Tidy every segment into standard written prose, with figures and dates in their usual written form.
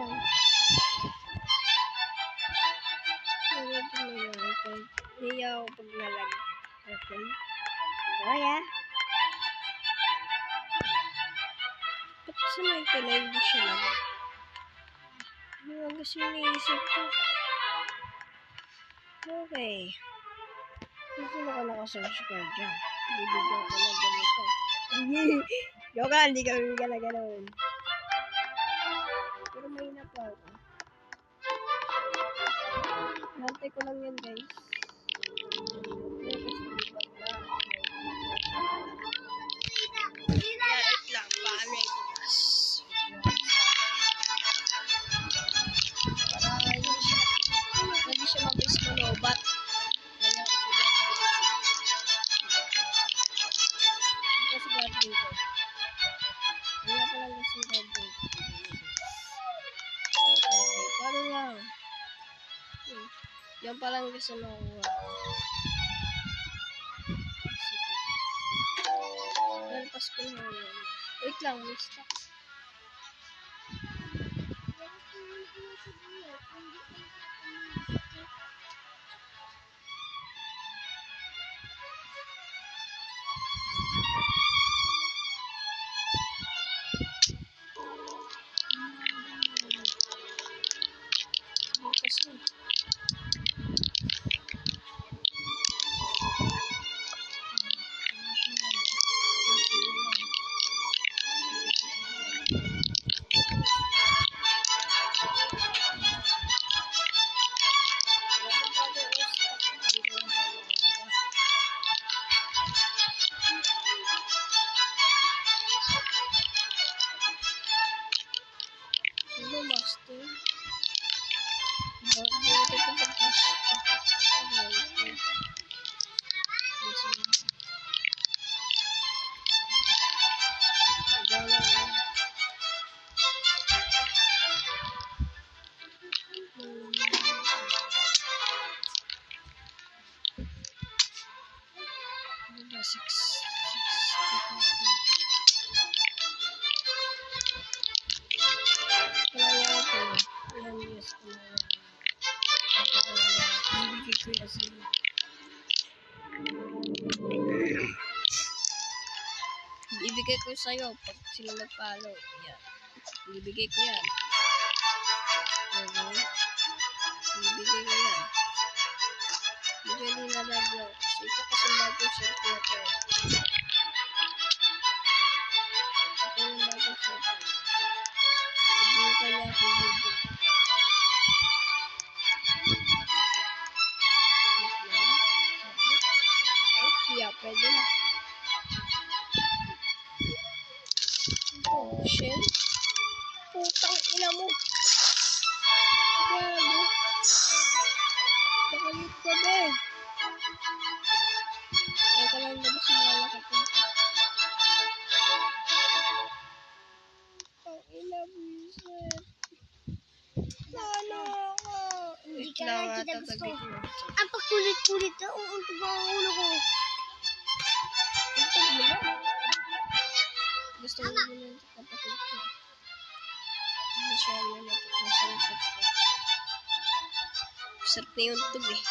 lang. Hindi ako pag nalag. Okay. Kaya? Ba't sanay ko na hindi siya lang? Ano ang kasi iniisip ko? Okay. Kasi naka-subscribe dyan. Bibigyan ko lang ganito. Joke lang, hindi kami bigyan na gano'n. Pero may na pa ako. Nantay ko lang yan, guys. Wait lang, paano ito? Para hindi siya mabilis malobat. Kasi gagawin ko. Kaya pa lang kasi gagawin ko. Okay, paano lang? Yan pa lang kasi nakuha. Nalpas ko na yan. Wait lang, may stock. Kasi master. Ibigay ko sa'yo pag sila nag-follow. Yan. Ibigay ko yan. Okay. Ibigay ko yan. Medyo hindi nalaglaw. Kasi ito kasi bagong shirt na ito. Ito yung bagong shirt. Hindi ko kaya pinagod. Kaya pwede na. Oh, shit. Putang ina mo. Gago. Pakalit ka ba eh. Ay ka lang labas mo lalakad ko. Putang ina bisit. Ano ako? Hindi ka lang kita gusto. Ang pakulit-kulit na uuntog ang ulo ko. Untog mo na. Gusto mo mo na ito kapatid ko. Hindi siya yun ito. Masarap ko. Sarap na yung tug eh.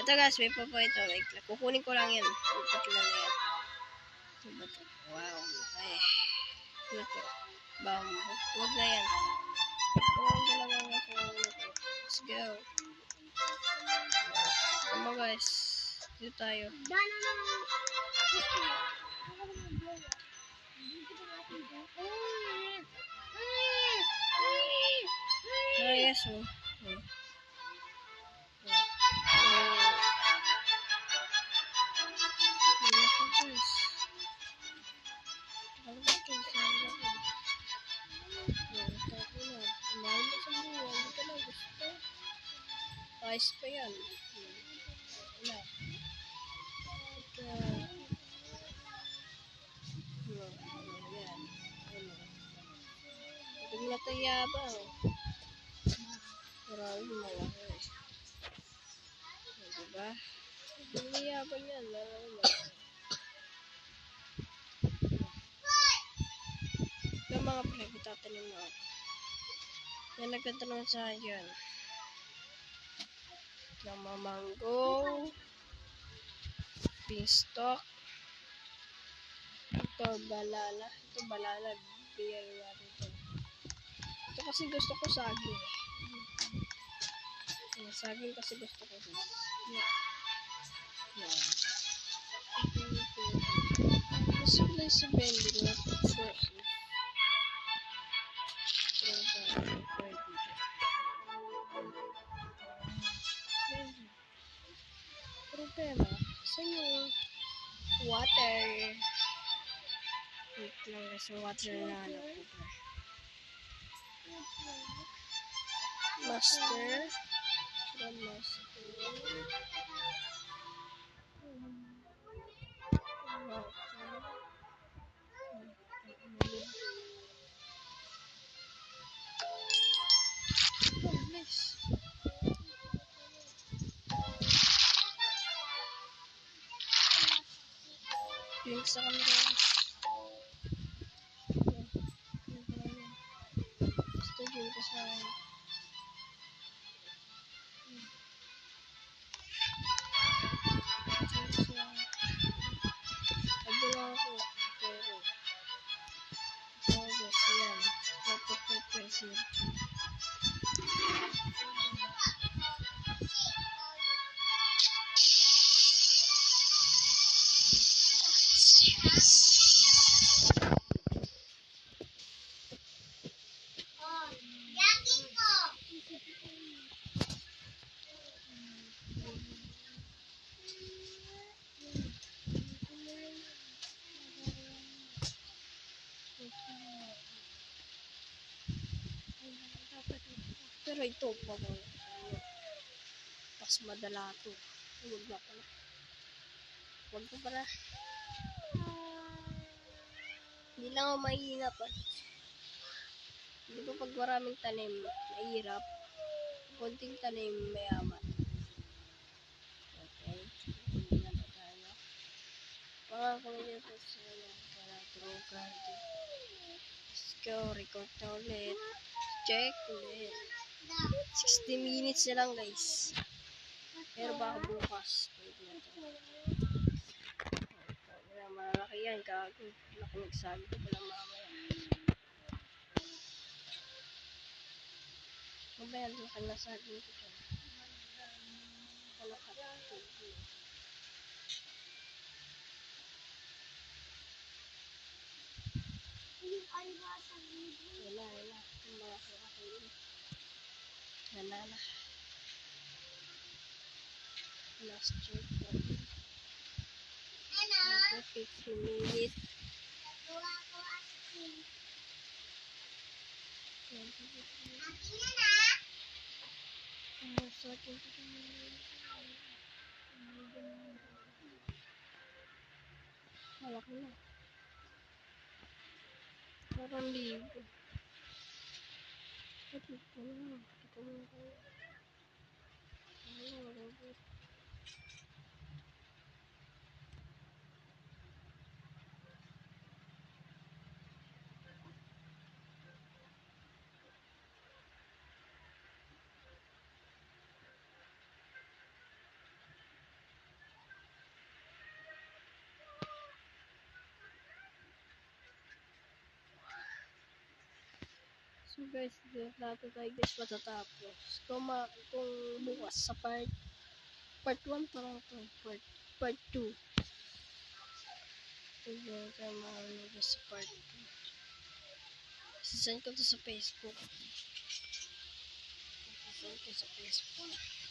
Ito guys, may pa ito. Kukunin ko lang yan. Kukunin ko lang yan. Ito ba ito? Wow. Ay. Ito ito. Bamboo. Huwag na yan. Huwag na lang nga sa ulo ko. Let's go. Come on guys. Dito tayo. Dana naman. Ah, yes oh. Ayos pa yan. Wala. Yan. Huwag na ito yabang. Maraming malaki. Diba? Huwag na yabang yan. Yung mga pre, tatanim mo ako. Yan nagtatanong sa akin. Mango. Beanstalk. Ito, banana. Ito, banana. Bigyan natin ito. Ito kasi gusto ko saging. Yan, saging kasi gusto ko. Yan. Possibly si Bendy na sources. Problema. Saan yung water? Wait lang kasi water na hanap ko pa. Master. Master. Yung sa kanila. Gusto yun ko sa akin. Nagula ako. Pero. Tapos yan. Tapos yan. Pero ito pa ba? Pas madala to. Huwag na pala. Huwag ko pala. Hindi lang ako mahihina pa. Hindi ko pag maraming tanim, mahirap. Konting tanim, mayaman. Okay. Hindi na ba tayo? Pangako nyo po sa para throw garden. Let's go. Record na ulit. Check ulit. 60 minutes na lang guys. Pero baka bukas. Pwede na ito. Malaki yan. Kago. Laki nagsabi ko pala mamaya. Mabayan mo ka na sabi ko dyan. Kalakatubo. Wala. Wala na. Last check. 15 minutes. Malaki na. Parang libo. Ito na. Ito na. So guys, lahat tayo guys matatapos. Kung bukas sa part 1 pa lang ito. Part 2. Hindi tayo makalagay sa part 2. Sisend ko to sa Facebook.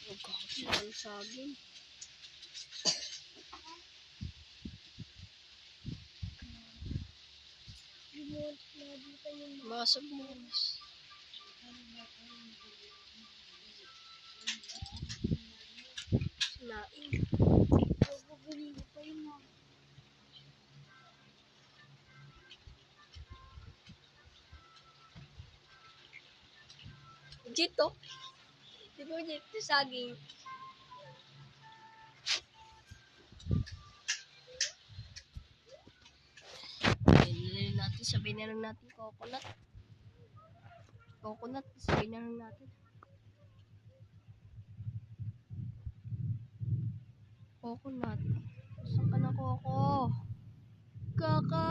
Oh God, ano sabi? Masag mo. Sinaing. Dito. Di ba dito saging? Sabihin na lang natin coconut. Coconut, spray na lang natin. Coconut. Saan ka na, Coco? Kaka!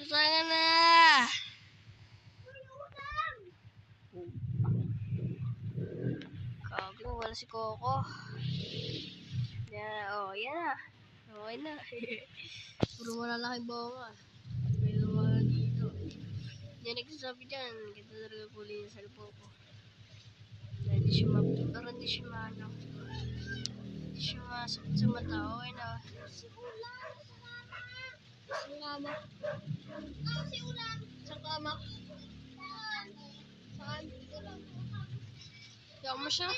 Saan ka na? Kago, wala si Coco. Yan, oh, yan na. Okay na. Puro malalaking bunga. May mga dito. Yan nagsasabi dyan. Ganda talaga kulay niya sa lupo ko. Hindi siya pero hindi siya maano. Hindi siya masakit sa mata. Okay na. Si Ulam. Saan kama? Si Ulam. Saan kama? Saan? Yaw mo siya?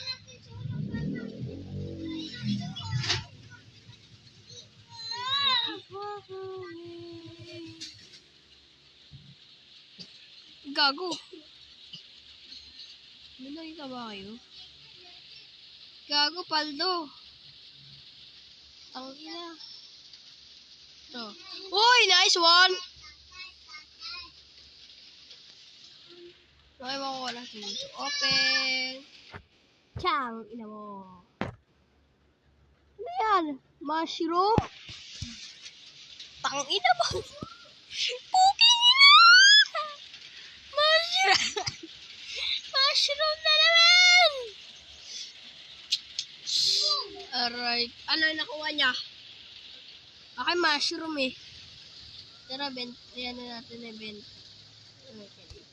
Gago. May nakita ba kayo? Gago, paldo. Ang ina. Ito. Uy, nice one! Okay, makukuha natin dito. Open. Chang, ina mo. Ano yan? Mushroom? Tang ina mo. Puking ina! Mushroom! Mushroom na naman! Alright. Ano yung nakuha niya? Okay, mushroom eh. Tara, yan na natin na bent. Okay.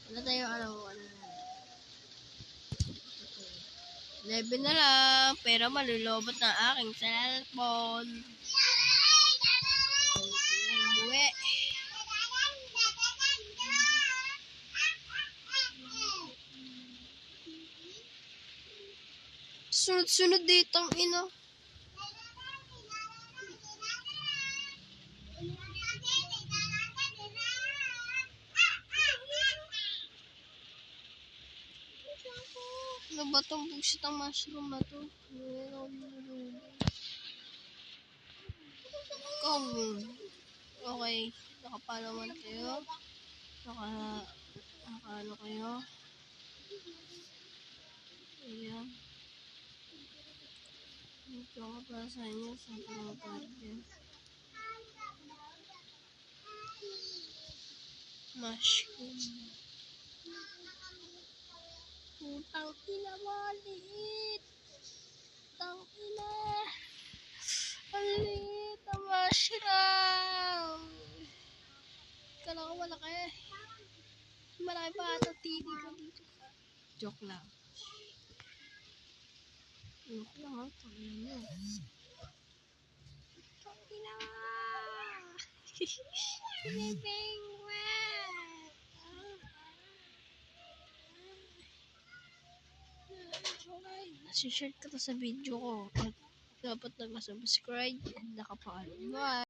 Wala tayo, ano na. 11 na lang, pero malulobot na aking cellphone. Buwi. Sunod-sunod dito ang ino. Ano ba itong bullshit ang mushroom na to? Okay. Nakapalaman kayo. Nakaano kayo. Ayan. Ito ako para sa inyo. Sa mga target. Mushroom. Putang ina mo, liit. Putang ina. Ang liit ang mushroom. Kala ko malaki. Malaki pa ata titi ko dito. Joke lang. Joke lang ha. Tangina mo. Tangina mo. Piniping wet. Okay. Nasishare ko to sa video ko. At dapat nag-subscribe and nakapaalam. Bye!